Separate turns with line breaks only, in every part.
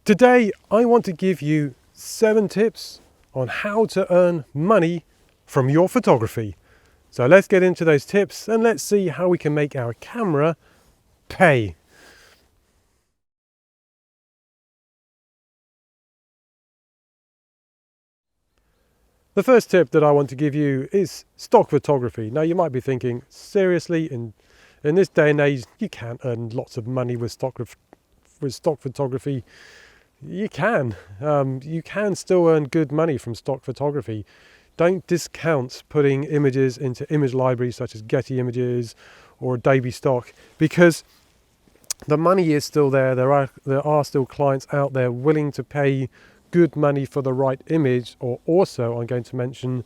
Today, I want to give you 7 tips on how to earn money from your photography. So let's get into those tips and let's see how we can make our camera pay. The first tip that I want to give you is stock photography. Now you might be thinking, seriously, in this day and age, you can't earn lots of money with stock photography. You can still earn good money from stock photography. Don't discount putting images into image libraries such as Getty Images or Adobe Stock, because the money is still there. There are still clients out there willing to pay good money for the right image. Or also, I'm going to mention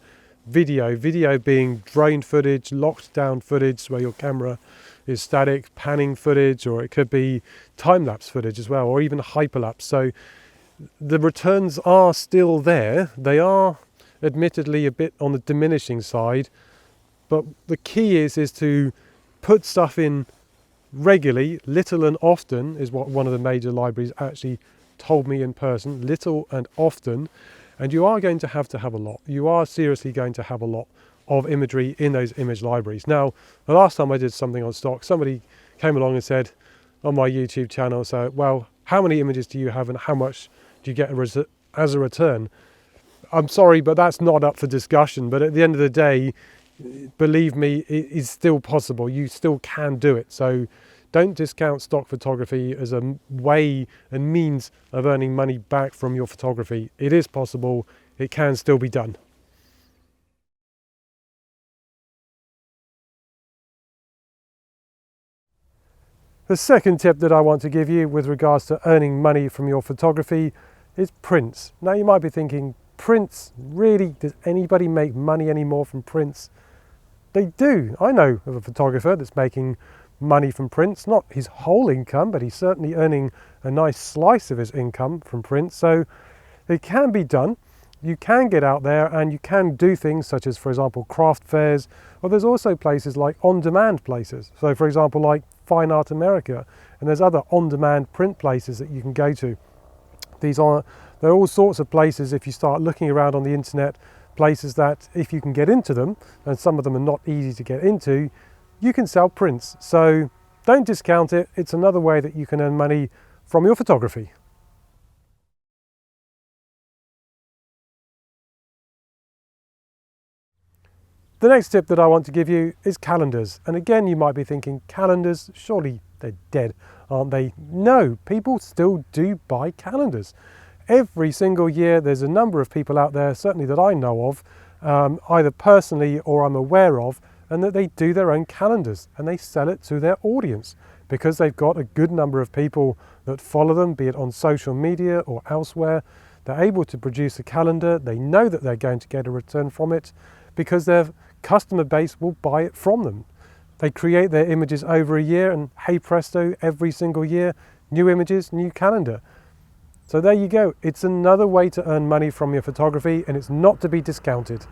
video being drone footage, locked down footage where your camera is static, panning footage, or it could be time-lapse footage as well, or even hyperlapse. So the returns are still there. They are admittedly a bit on the diminishing side, but the key is to put stuff in regularly. Little and often is what one of the major libraries actually told me in person. Little and often, and you are going to have a lot. You are seriously going to have a lot of imagery in those image libraries. Now, the last time I did something on stock, somebody came along and said on my YouTube channel, so, well, how many images do you have and how much do you get as a return? I'm sorry, but that's not up for discussion. But at the end of the day, believe me, it is still possible. You still can do it. So don't discount stock photography as a way and means of earning money back from your photography. It is possible. It can still be done. The second tip that I want to give you with regards to earning money from your photography is prints. Now you might be thinking, prints, really? Does anybody make money anymore from prints? They do. I know of a photographer that's making money from prints, not his whole income, but he's certainly earning a nice slice of his income from prints. So it can be done. You can get out there and you can do things such as, for example, craft fairs, or there's also places like on-demand places. So for example, like Fine Art America, and there's other on-demand print places that you can go to. There are all sorts of places, if you start looking around on the internet, places that if you can get into them, and some of them are not easy to get into, you can sell prints. So don't discount it. It's another way that you can earn money from your photography. The next tip that I want to give you is calendars. And again, you might be thinking, calendars, surely they're dead, aren't they? No, people still do buy calendars. Every single year, there's a number of people out there, certainly that I know of, either personally or I'm aware of, and that they do their own calendars and they sell it to their audience because they've got a good number of people that follow them, be it on social media or elsewhere. They're able to produce a calendar. They know that they're going to get a return from it because their customer base will buy it from them. They create their images over a year and hey presto, every single year, new images, new calendar. So there you go. It's another way to earn money from your photography, and it's not to be discounted.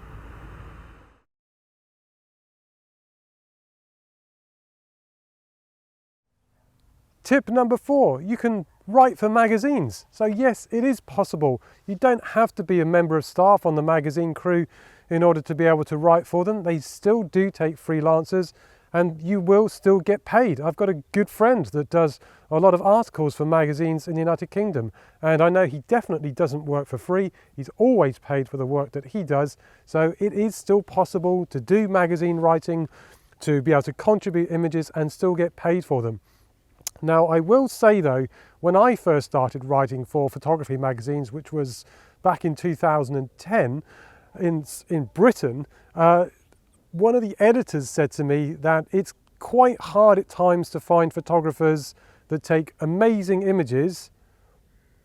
Tip number 4, you can write for magazines. So yes, it is possible. You don't have to be a member of staff on the magazine crew in order to be able to write for them. They still do take freelancers and you will still get paid. I've got a good friend that does a lot of articles for magazines in the United Kingdom, and I know he definitely doesn't work for free. He's always paid for the work that he does. So it is still possible to do magazine writing, to be able to contribute images and still get paid for them. Now, I will say though, when I first started writing for photography magazines, which was back in 2010 in Britain, one of the editors said to me that it's quite hard at times to find photographers that take amazing images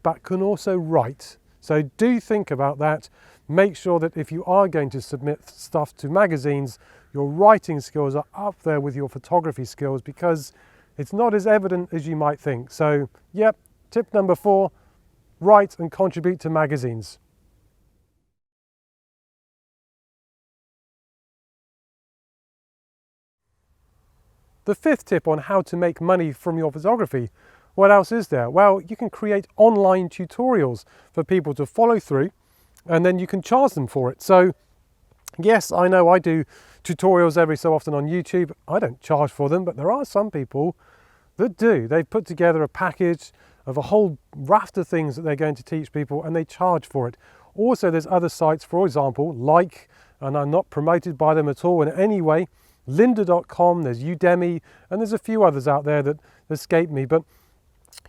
but can also write. So do think about that. Make sure that if you are going to submit stuff to magazines, your writing skills are up there with your photography skills, because it's not as evident as you might think. So, yep, tip number 4, write and contribute to magazines. The 5th tip on how to make money from your photography, What else is there? Well, you can create online tutorials for people to follow through, and then you can charge them for it. So yes, I know I do tutorials every so often on YouTube. I don't charge for them, but there are some people that do. They've put together a package of a whole raft of things that they're going to teach people, and they charge for it. Also, there's other sites, for example, like, and I'm not promoted by them at all in any way, lynda.com, there's Udemy, and there's a few others out there that escape me, but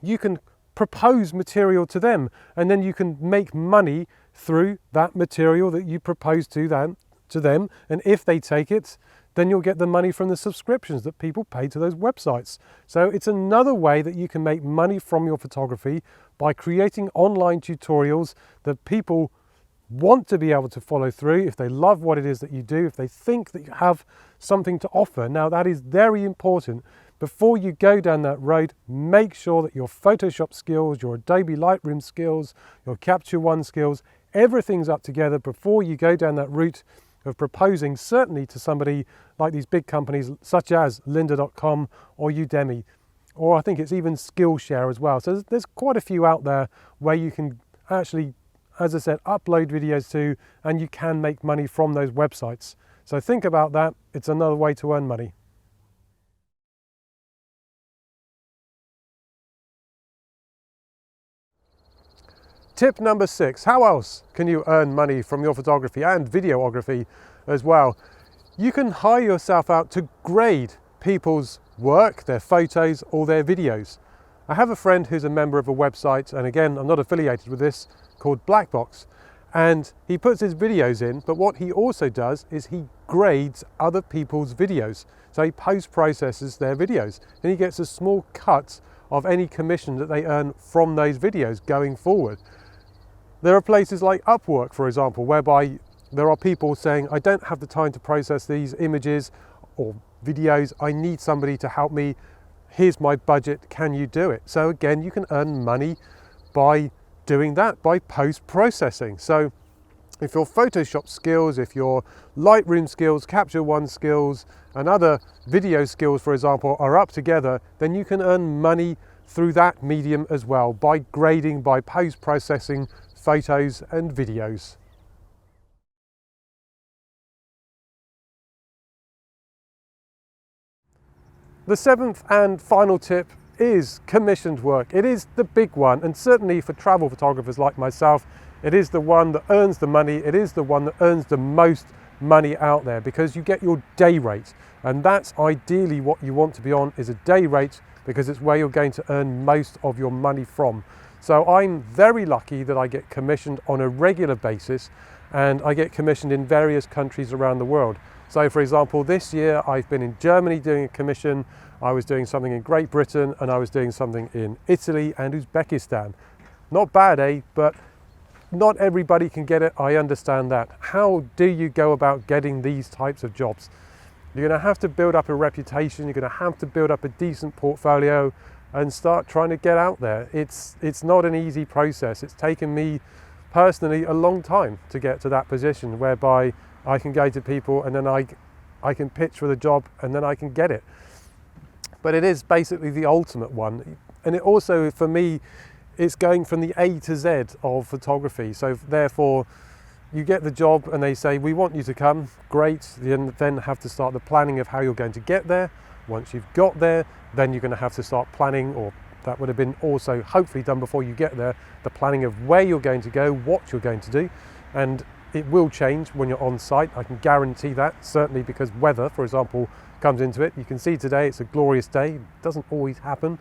you can propose material to them, and then you can make money through that material that you propose to them, and if they take it, then you'll get the money from the subscriptions that people pay to those websites. So it's another way that you can make money from your photography by creating online tutorials that people want to be able to follow through if they love what it is that you do, if they think that you have something to offer. Now, that is very important. Before you go down that road, make sure that your Photoshop skills, your Adobe Lightroom skills, your Capture One skills, everything's up together before you go down that route of proposing, certainly to somebody like these big companies such as lynda.com or Udemy, or I think it's even Skillshare as well. So there's quite a few out there where you can actually, as I said, upload videos to, and you can make money from those websites. So think about that. It's another way to earn money. Tip number 6, how else can you earn money from your photography and videography as well? You can hire yourself out to grade people's work, their photos or their videos. I have a friend who's a member of a website, and again, I'm not affiliated with this, called Blackbox, and he puts his videos in, but what he also does is he grades other people's videos. So he post-processes their videos, and he gets a small cut of any commission that they earn from those videos going forward. There are places like Upwork, for example, whereby there are people saying, I don't have the time to process these images or videos, I need somebody to help me, here's my budget, can you do it? So again, you can earn money by doing that, by post-processing. So if your Photoshop skills, if your Lightroom skills, Capture One skills, and other video skills, for example, are up together, then you can earn money through that medium as well, by grading, by post-processing photos and videos. The 7th and final tip is commissioned work. It is the big one, and certainly for travel photographers like myself, it is the one that earns the money. It is the one that earns the most money out there, because you get your day rate, and that's ideally what you want to be on, is a day rate, because it's where you're going to earn most of your money from. So I'm very lucky that I get commissioned on a regular basis, and I get commissioned in various countries around the world. So for example, this year I've been in Germany doing a commission, I was doing something in Great Britain, and I was doing something in Italy and Uzbekistan. Not bad, eh? But not everybody can get it, I understand that. How do you go about getting these types of jobs? You're going to have to build up a reputation, you're going to have to build up a decent portfolio and start trying to get out there. It's not an easy process. It's taken me personally a long time to get to that position whereby I can go to people and then I can pitch for the job and then I can get it. But it is basically the ultimate one. And it also, for me, it's going from the A to Z of photography. So therefore, you get the job and they say, we want you to come, great. You then have to start the planning of how you're going to get there. Once you've got there, then you're going to have to start planning, or that would have been also hopefully done before you get there, the planning of where you're going to go, what you're going to do. And it will change when you're on site, I can guarantee that, certainly because weather, for example, comes into it. You can see today it's a glorious day, it doesn't always happen.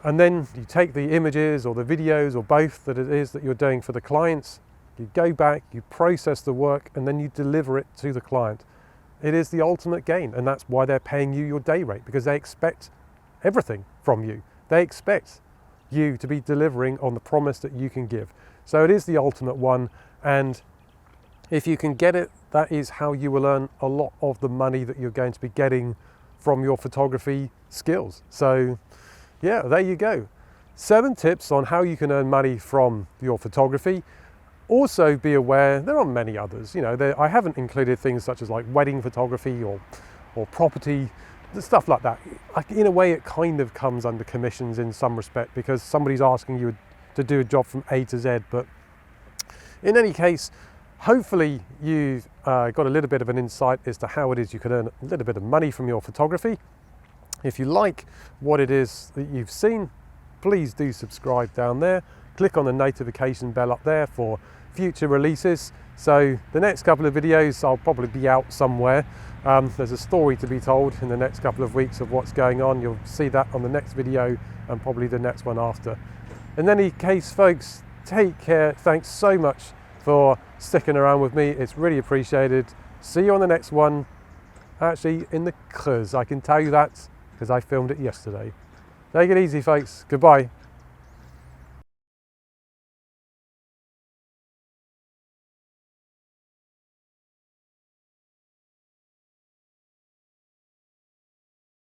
And then you take the images or the videos or both that it is that you're doing for the clients, you go back, you process the work, and then you deliver it to the client. It is the ultimate gain, and that's why they're paying you your day rate, because they expect everything from you. They expect you to be delivering on the promise that you can give. So it is the ultimate one, and if you can get it, that is how you will earn a lot of the money that you're going to be getting from your photography skills. So yeah, there you go. 7 tips on how you can earn money from your photography. Also be aware, there are many others. You know, I haven't included things such as like wedding photography or property stuff like that. In a way, it kind of comes under commissions in some respect, because somebody's asking you to do a job from A to Z. But in any case, hopefully you've got a little bit of an insight as to how it is you can earn a little bit of money from your photography. If you like what it is that you've seen, please do subscribe down there. Click on the notification bell up there for future releases. So the next couple of videos I'll probably be out somewhere. There's a story to be told in the next couple of weeks of what's going on. You'll see that on the next video and probably the next one after. In any case, folks, take care. Thanks so much for sticking around with me. It's really appreciated. See you on the next one. Actually, in the Creuse, I can tell you that because I filmed it yesterday. Take it easy, folks. Goodbye.